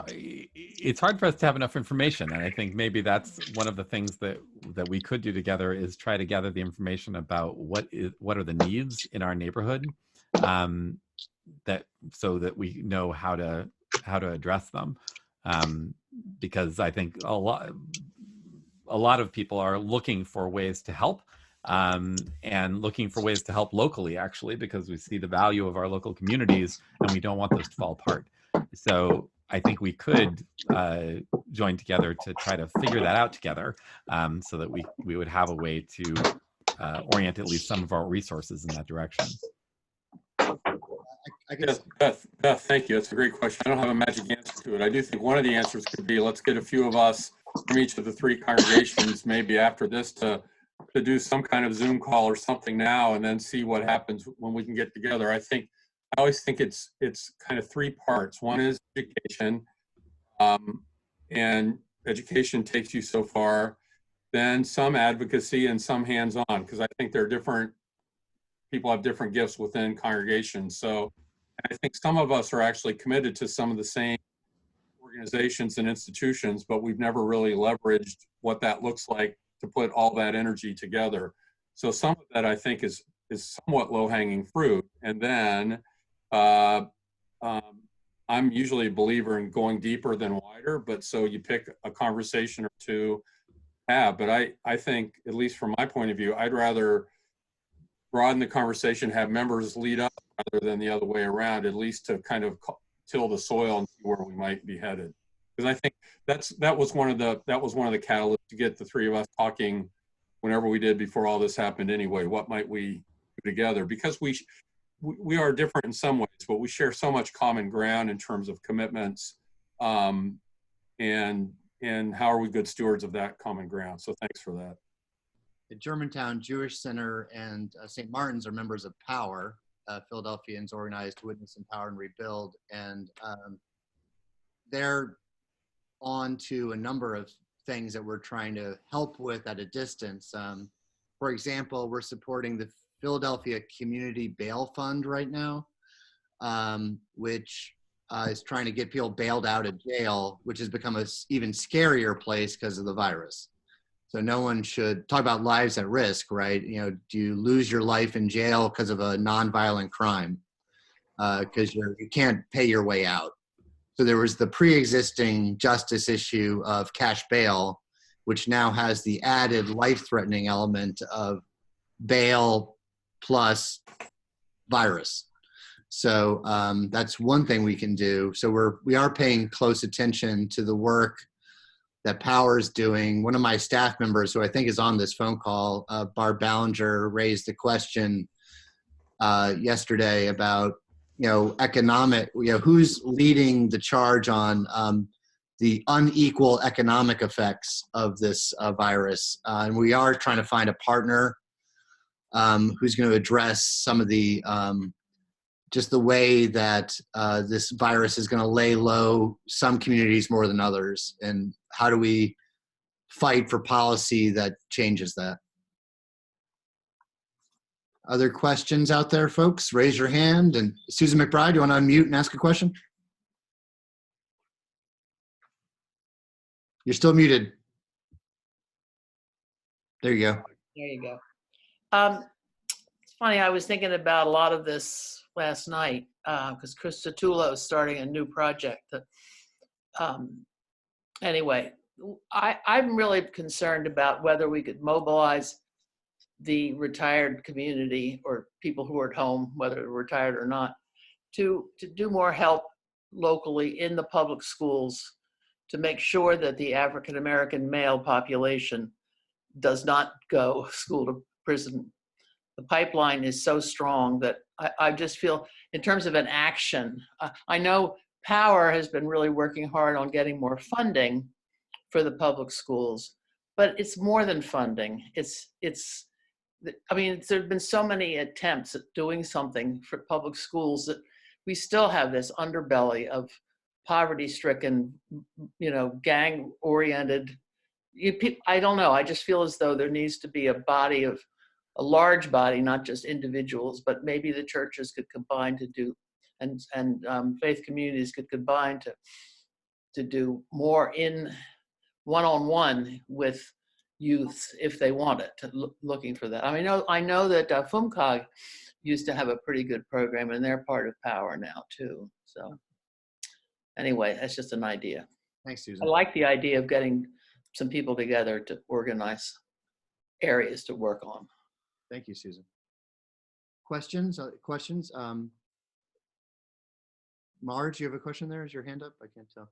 hard for us to have enough information, and I think maybe that's one of the things that we could do together is try to gather the information about what are the needs in our neighborhood, that so that we know how to address them, because I think a lot of people are looking for ways to help. And looking for ways to help locally, actually, because we see the value of our local communities and we don't want those to fall apart. So I think we could join together to try to figure that out together, so that we would have a way to orient at least some of our resources in that direction. Yes, Beth, thank you. That's a great question. I don't have a magic answer to it. I do think one of the answers could be, let's get a few of us from each of the three congregations, maybe after this, to do some kind of Zoom call or something now, and then see what happens when we can get together. I always think it's kind of three parts. One is education, and education takes you so far. Then some advocacy and some hands-on, because I think there are different people have different gifts within congregations. So I think some of us are actually committed to some of the same organizations and institutions, but we've never really leveraged what that looks like to put all that energy together. So some of that I think is somewhat low-hanging fruit. And then I'm usually a believer in going deeper than wider, but so you pick a conversation or two to have. But I think, at least from my point of view, I'd rather broaden the conversation, have members lead up rather than the other way around, at least to kind of till the soil and see where we might be headed. Because I think that was one of the catalysts to get the three of us talking whenever we did before all this happened anyway. What might we do together? Because we are different in some ways, but we share so much common ground in terms of commitments, and how are we good stewards of that common ground? So thanks for that. The Germantown Jewish Centre and St. Martin's are members of POWER, Philadelphians Organized to Witness, Empower, and Rebuild, and they're on to a number of things that we're trying to help with at a distance. For example, we're supporting the Philadelphia Community Bail Fund right now, which is trying to get people bailed out of jail, which has become an even scarier place because of the virus. So no one should talk about lives at risk, right? You know, do you lose your life in jail because of a nonviolent crime? Because you can't pay your way out. So there was the pre-existing justice issue of cash bail, which now has the added life-threatening element of bail plus virus. So that's one thing we can do. So we are paying close attention to the work that Power's doing. One of my staff members, who I think is on this phone call, Barb Ballinger, raised the question yesterday about, economic, who's leading the charge on the unequal economic effects of this virus. And we are trying to find a partner who's going to address some of the just the way that this virus is going to lay low some communities more than others, and how do we fight for policy that changes that? Other questions out there, folks? Raise your hand. And Susan McBride, you want to unmute and ask a question? You're still muted. There you go. There you go. It's funny, I was thinking about a lot of this last night because Chris Satullo is starting a new project. Anyway, I'm really concerned about whether we could mobilize the retired community or people who are at home, whether they're retired or not, to do more help locally in the public schools to make sure that the African American male population does not go school to prison. The pipeline is so strong that I just feel, in terms of an action, I know Power has been really working hard on getting more funding for the public schools, but it's more than funding. I mean, there have been so many attempts at doing something for public schools that we still have this underbelly of poverty-stricken, gang-oriented. I don't know. I just feel as though there needs to be a large body, not just individuals, but maybe the churches could combine to do, and faith communities could combine to do more in one-on-one with youth if they want it, looking for that. I mean, I know that FUMCOG used to have a pretty good program, and they're part of Power now too. So anyway, that's just an idea. Thanks, Susan. I like the idea of getting some people together to organize areas to work on. Thank you, Susan. Questions? Marge, you have a question there? Is your hand up? I can't tell.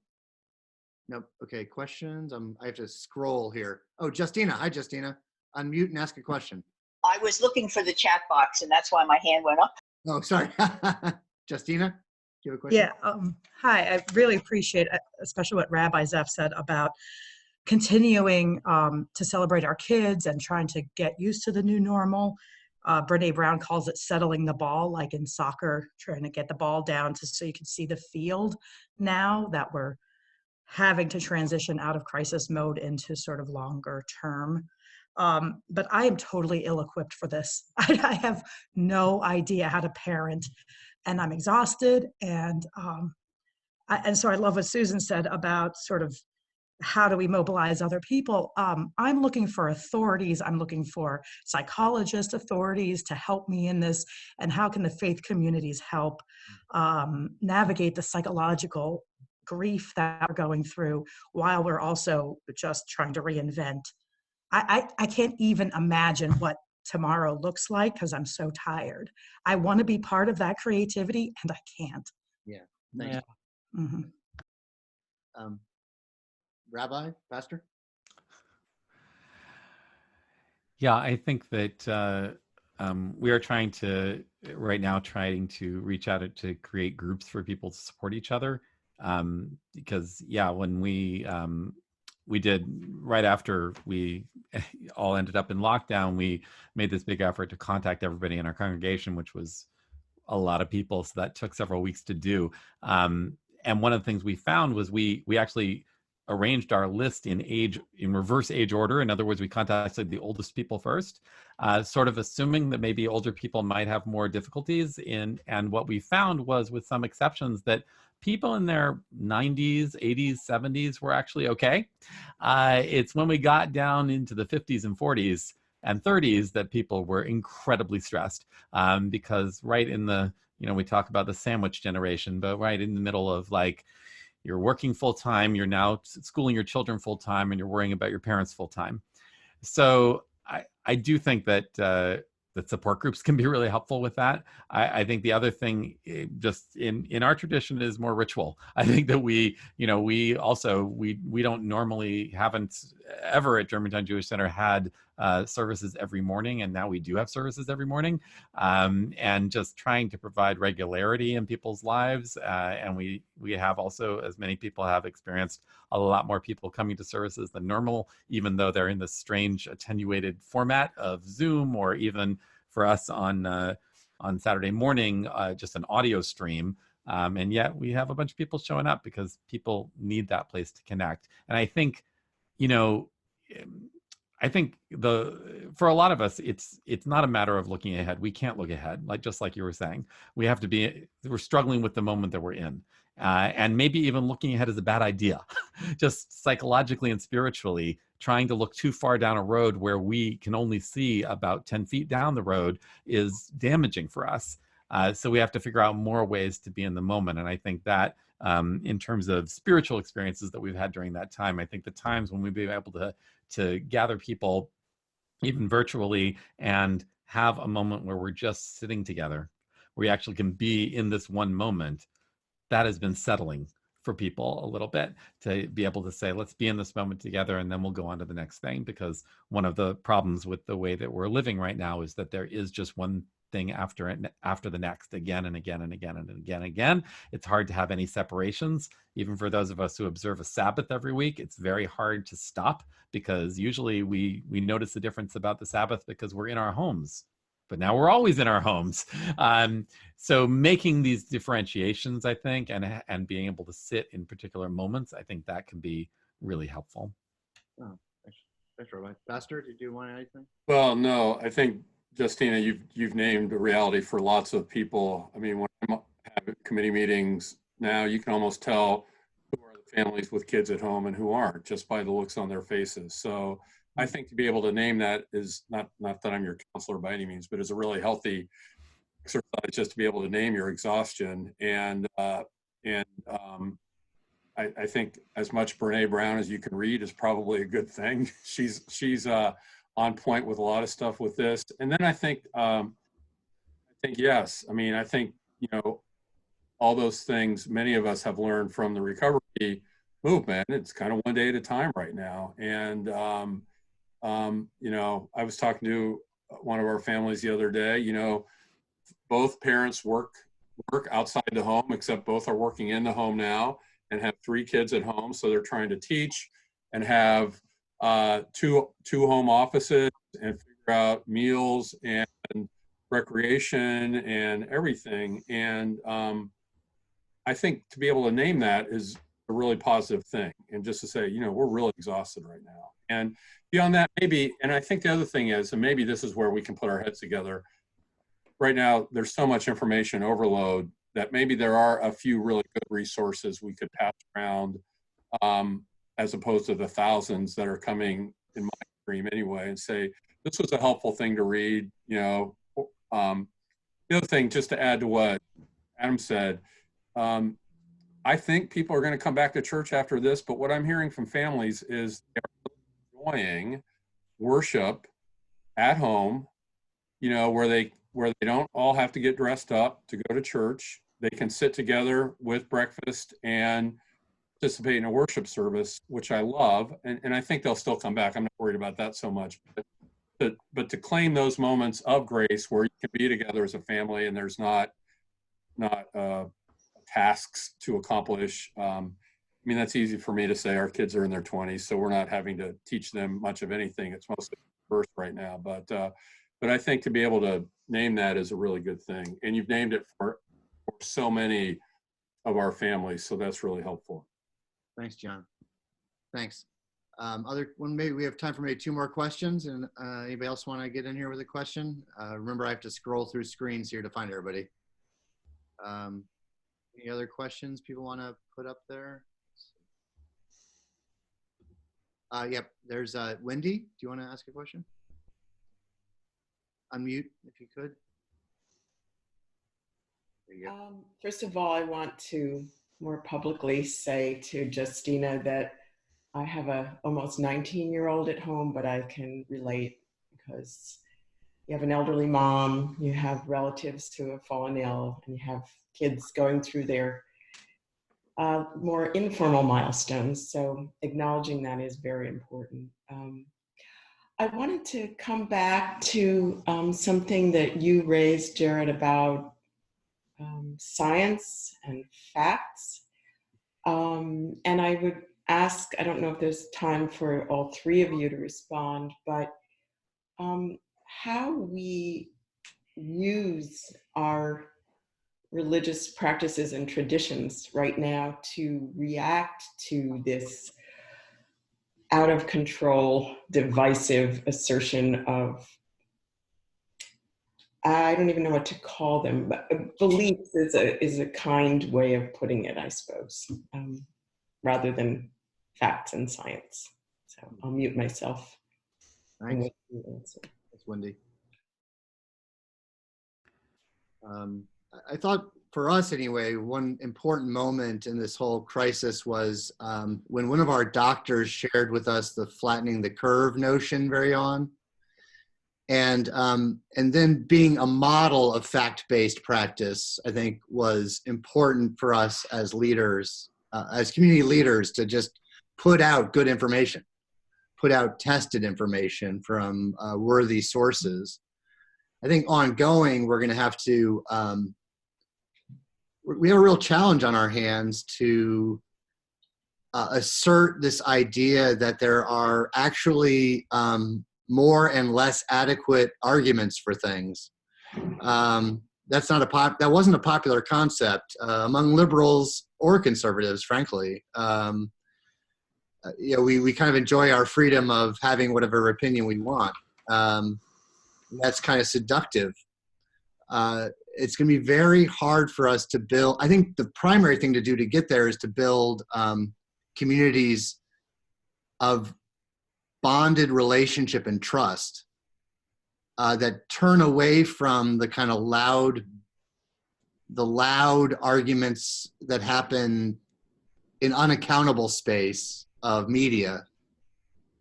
Nope. Okay, questions. I have to scroll here. Oh, Justina. Hi, Justina. Unmute and ask a question. I was looking for the chat box, and that's why my hand went up. Oh, sorry. Justina, do you have a question? Yeah. Hi. I really appreciate, especially what Rabbi Zeff said about continuing to celebrate our kids and trying to get used to the new normal. Brene Brown calls it settling the ball, like in soccer, trying to get the ball down so you can see the field now that we're having to transition out of crisis mode into sort of longer term. But I am totally ill-equipped for this. I have no idea how to parent, and I'm exhausted. And so I love what Susan said about sort of how do we mobilize other people. I'm looking for authorities. I'm looking for psychologist authorities to help me in this. And how can the faith communities help navigate the psychological grief that we're going through while we're also just trying to reinvent. I can't even imagine what tomorrow looks like because I'm so tired. I want to be part of that creativity and I can't. Yeah, thanks. Yeah. Mm-hmm. Rabbi, Pastor? Yeah, I think that we are trying to reach out to create groups for people to support each other. Because when we did right after we all ended up in lockdown, we made this big effort to contact everybody in our congregation, which was a lot of people. So that took several weeks to do. And one of the things we found was we actually arranged our list in reverse age order. In other words, we contacted the oldest people first, sort of assuming that maybe older people might have more difficulties and what we found was, with some exceptions, that people in their 90s, 80s, 70s were actually okay. It's when we got down into the 50s and 40s and 30s that people were incredibly stressed, because right in the, we talk about the sandwich generation, but right in the middle of, like, you're working full time, you're now schooling your children full time, and you're worrying about your parents full time. So I do think that that support groups can be really helpful with that. I think the other thing, just in our tradition, is more ritual. I think that we don't normally, haven't ever at Germantown Jewish Center had services every morning, and now we do have services every morning, and just trying to provide regularity in people's lives. And we have also, as many people have experienced, a lot more people coming to services than normal, even though they're in this strange attenuated format of Zoom, or even for us on Saturday morning, just an audio stream. And yet we have a bunch of people showing up because people need that place to connect. And I think, for a lot of us, it's not a matter of looking ahead. We can't look ahead, just like you were saying. We're struggling with the moment that we're in. And maybe even looking ahead is a bad idea. Just psychologically and spiritually, trying to look too far down a road where we can only see about 10 feet down the road is damaging for us. So we have to figure out more ways to be in the moment. And I think that in terms of spiritual experiences that we've had during that time, I think the times when we've been able to gather people, even virtually, and have a moment where we're just sitting together, where we actually can be in this one moment, that has been settling for people a little bit, to be able to say, let's be in this moment together, and then we'll go on to the next thing. Because one of the problems with the way that we're living right now is that there is just one thing after the next, again and again and again and again and again. It's hard to have any separations. Even for those of us who observe a Sabbath every week, it's very hard to stop, because usually we notice the difference about the Sabbath because we're in our homes. But now we're always in our homes. So making these differentiations, I think, and being able to sit in particular moments, I think that can be really helpful. Oh, thanks, Rabbi. Pastor, did you want anything? Well, no, I think, Justina, you've named a reality for lots of people. I mean, when I'm having committee meetings now, you can almost tell who are the families with kids at home and who aren't, just by the looks on their faces. So I think to be able to name that is not that I'm your counselor by any means, but is a really healthy exercise, just to be able to name your exhaustion. And I think as much Brene Brown as you can read is probably a good thing. She's on point with a lot of stuff with this. And then I think yes. I mean, I think, all those things many of us have learned from the recovery movement. It's kind of one day at a time right now. And I was talking to one of our families the other day. Both parents work outside the home, except both are working in the home now, and have 3 kids at home. So they're trying to teach and have two home offices and figure out meals and recreation and everything. And I think to be able to name that is a really positive thing. And just to say, we're really exhausted right now. And beyond that, maybe, and I think the other thing is, and maybe this is where we can put our heads together. Right now, there's so much information overload that maybe there are a few really good resources we could pass around, as opposed to the thousands that are coming in my stream anyway, and say, this was a helpful thing to read. The other thing, just to add to what Adam said, I think people are going to come back to church after this, but what I'm hearing from families is they're enjoying worship at home, where they don't all have to get dressed up to go to church. They can sit together with breakfast and participate in a worship service, which I love. And I think they'll still come back. I'm not worried about that so much. But to claim those moments of grace where you can be together as a family and there's not tasks to accomplish. That's easy for me to say. Our kids are in their 20s, so we're not having to teach them much of anything. It's mostly birth right now. But I think to be able to name that is a really good thing. And you've named it for so many of our families, so that's really helpful. Thanks, John. Thanks. Maybe we have time for maybe 2 more questions, and anybody else want to get in here with a question? Remember, I have to scroll through screens here to find everybody. Any other questions people want to put up there? Yep, there's Wendy. Do you want to ask a question? Unmute if you could. There you go. First of all, I want to more publicly say to Justina that I have a almost 19-year-old at home, but I can relate because you have an elderly mom, you have relatives who have fallen ill, and you have kids going through their more informal milestones. So acknowledging that is very important. I wanted to come back to something that you raised, Jarrett, about science and facts. And I would ask, I don't know if there's time for all 3 of you to respond, but how we use our religious practices and traditions right now to react to this out of control, divisive assertion of, I don't even know what to call them, but beliefs is a kind way of putting it, I suppose, rather than facts and science. So I'll mute myself. Thanks. That's Wendy. I thought for us anyway, one important moment in this whole crisis was when one of our doctors shared with us the flattening the curve notion very on. And then being a model of fact-based practice, I think was important for us as leaders, as community leaders, to just put out good information, put out tested information from worthy sources. I think ongoing, we're going to have to, we have a real challenge on our hands to assert this idea that there are actually more and less adequate arguments for things. That's not that wasn't a popular concept among liberals or conservatives, frankly. You know, we kind of enjoy our freedom of having whatever opinion we want. That's kind of seductive. It's going to be very hard for us to build. I think the primary thing to do to get there is to build communities of bonded relationship and trust that turn away from the kind of loud arguments that happen in unaccountable space of media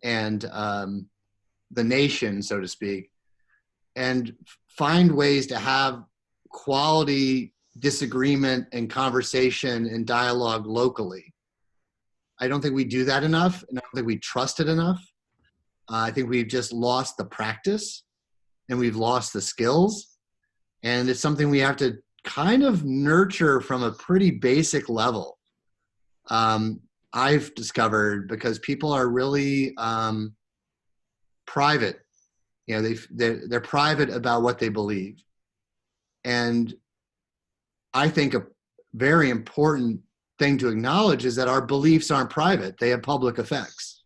and the nation, so to speak, and find ways to have quality disagreement and conversation and dialogue locally. I don't think we do that enough, and I don't think we trust it enough. I think we've just lost the practice and we've lost the skills, and it's something we have to kind of nurture from a pretty basic level. I've discovered, because people are really private. You know, they're private about what they believe. And I think a very important thing to acknowledge is that our beliefs aren't private. They have public effects.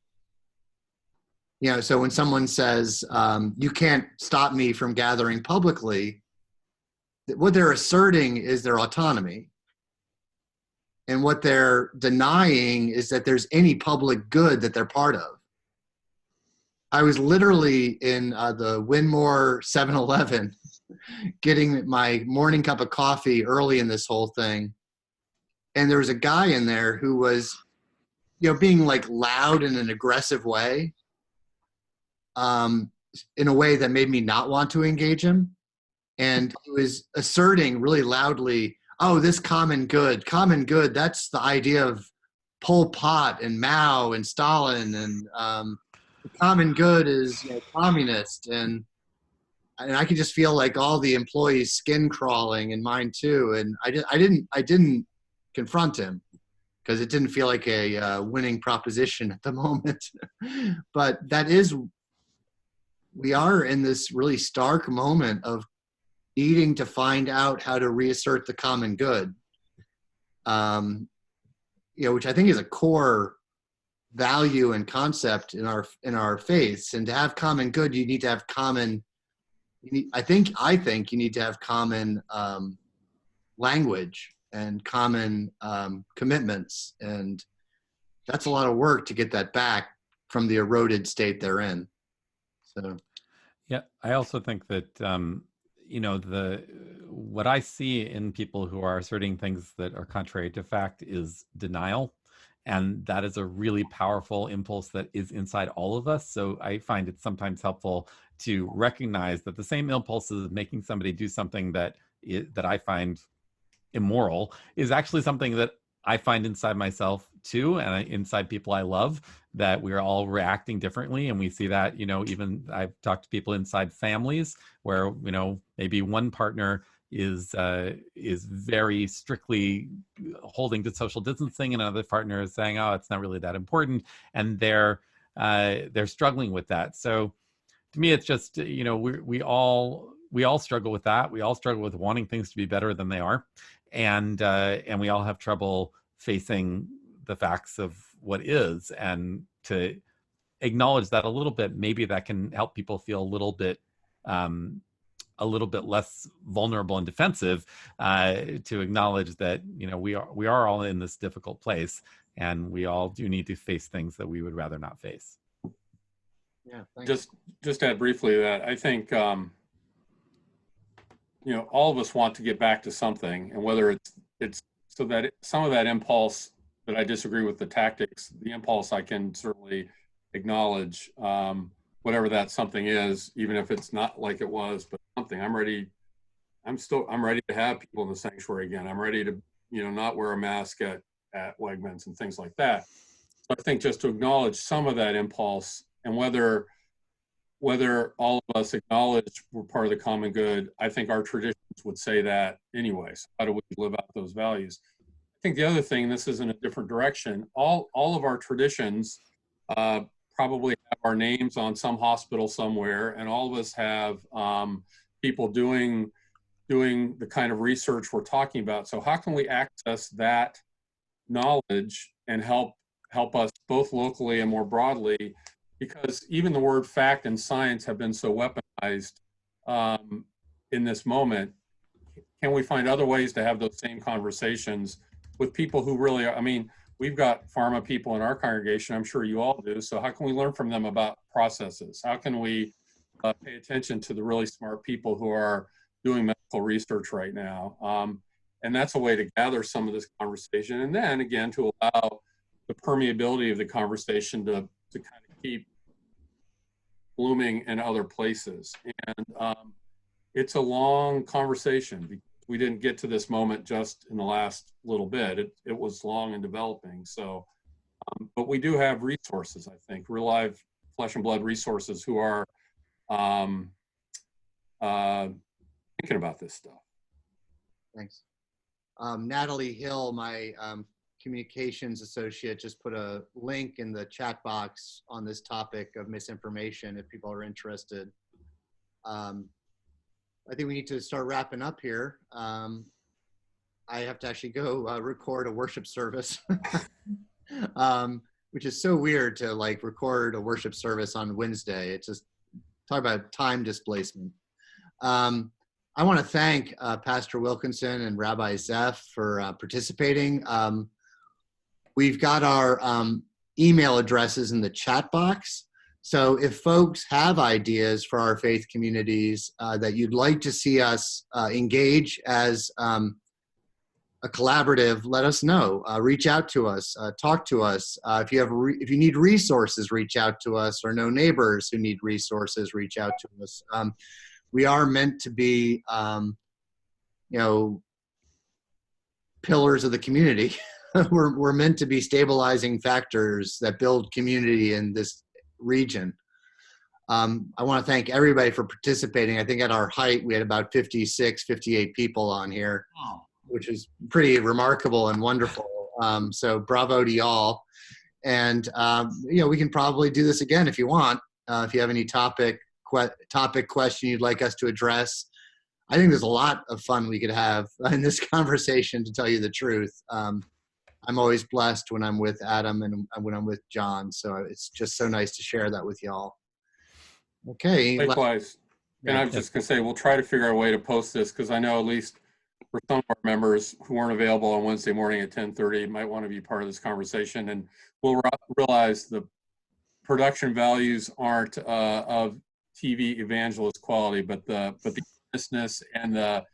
You know, so when someone says, you can't stop me from gathering publicly, what they're asserting is their autonomy. And what they're denying is that there's any public good that they're part of. I was literally in the Winmore 7-Eleven getting my morning cup of coffee early in this whole thing. And there was a guy in there who was, you know, being like loud in an aggressive way, in a way that made me not want to engage him. And he was asserting really loudly, oh, this common good, that's the idea of Pol Pot and Mao and Stalin, and the common good is, you know, communist. And I could just feel like all the employees' skin crawling, and mine too. And I didn't confront him because it didn't feel like a winning proposition at the moment. But we are in this really stark moment of needing to find out how to reassert the common good, you know, which I think is a core value and concept in our faiths. And to have common good, you need to have common. I think you need to have common language and common commitments, and that's a lot of work to get that back from the eroded state they're in. So, yeah, I also think that what I see in people who are asserting things that are contrary to fact is denial. And that is a really powerful impulse that is inside all of us. So I find it sometimes helpful to recognize that the same impulses of making somebody do something that I find immoral is actually something that I find inside myself too, and inside people I love, that we're all reacting differently. And we see that, even I've talked to people inside families where, maybe one partner is very strictly holding to social distancing, and another partner is saying, oh, it's not really that important. And they're struggling with that. So to me, it's just, we all struggle with that. We all struggle with wanting things to be better than they are. And we all have trouble facing the facts of what is, and to acknowledge that a little bit, maybe that can help people feel a little bit less vulnerable and defensive, to acknowledge that, we are all in this difficult place, and we all do need to face things that we would rather not face. Yeah. Just add briefly that I think, all of us want to get back to something, and whether it's so that some of that impulse that I disagree with the tactics, the impulse I can certainly acknowledge, whatever that something is, even if it's not like it was, but something. I'm ready to have people in the sanctuary again. I'm ready to, not wear a mask at Wegmans and things like that. So I think just to acknowledge some of that impulse, and whether all of us acknowledge we're part of the common good, I think our traditions would say that anyway. So how do we live out those values? I think the other thing, this is in a different direction, all of our traditions probably have our names on some hospital somewhere, and all of us have people doing the kind of research we're talking about. So how can we access that knowledge and help us both locally and more broadly? Because even the word fact and science have been so weaponized in this moment. Can we find other ways to have those same conversations with people who really are? I mean, we've got pharma people in our congregation, I'm sure you all do. So how can we learn from them about processes? How can we pay attention to the really smart people who are doing medical research right now? And that's a way to gather some of this conversation. And then again, to allow the permeability of the conversation to kind of keep blooming in other places. And it's a long conversation. We didn't get to this moment just in the last little bit. It was long and developing. So, but we do have resources, I think, real live flesh and blood resources who are thinking about this stuff. Thanks. Natalie Hill, my communications associate, just put a link in the chat box on this topic of misinformation if people are interested. I think we need to start wrapping up here. I have to actually go record a worship service, which is so weird to like record a worship service on Wednesday. It's just, talk about time displacement. I want to thank Pastor Wilkinson and Rabbi Zeff for participating. We've got our email addresses in the chat box. So if folks have ideas for our faith communities that you'd like to see us engage as a collaborative, let us know. Reach out to us, talk to us. If you need resources, reach out to us, or know neighbors who need resources, reach out to us. We are meant to be, pillars of the community. We're meant to be stabilizing factors that build community in this region. I want to thank everybody for participating. I think at our height, we had about 56, 58 people on here, which is pretty remarkable and wonderful. So bravo to y'all. And, we can probably do this again if you want. If you have any topic question you'd like us to address. I think there's a lot of fun we could have in this conversation, to tell you the truth. I'm always blessed when I'm with Adam and when I'm with John. So it's just so nice to share that with y'all. Okay. Likewise. And I was just going to say, we'll try to figure out a way to post this, because I know at least for some of our members who weren't available on Wednesday morning at 10:30 might want to be part of this conversation. And we'll realize the production values aren't of TV evangelist quality, but the earnestness and the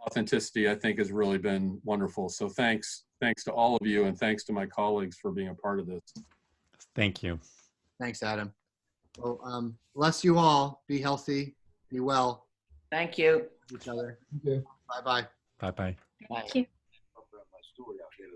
authenticity, I think, has really been wonderful. So thanks to all of you, and thanks to my colleagues for being a part of this. Thank you. Thanks, Adam. Well, bless you all. Be healthy. Be well. Thank you. Each other. Bye-bye. Bye-bye. Thank you. My story out there.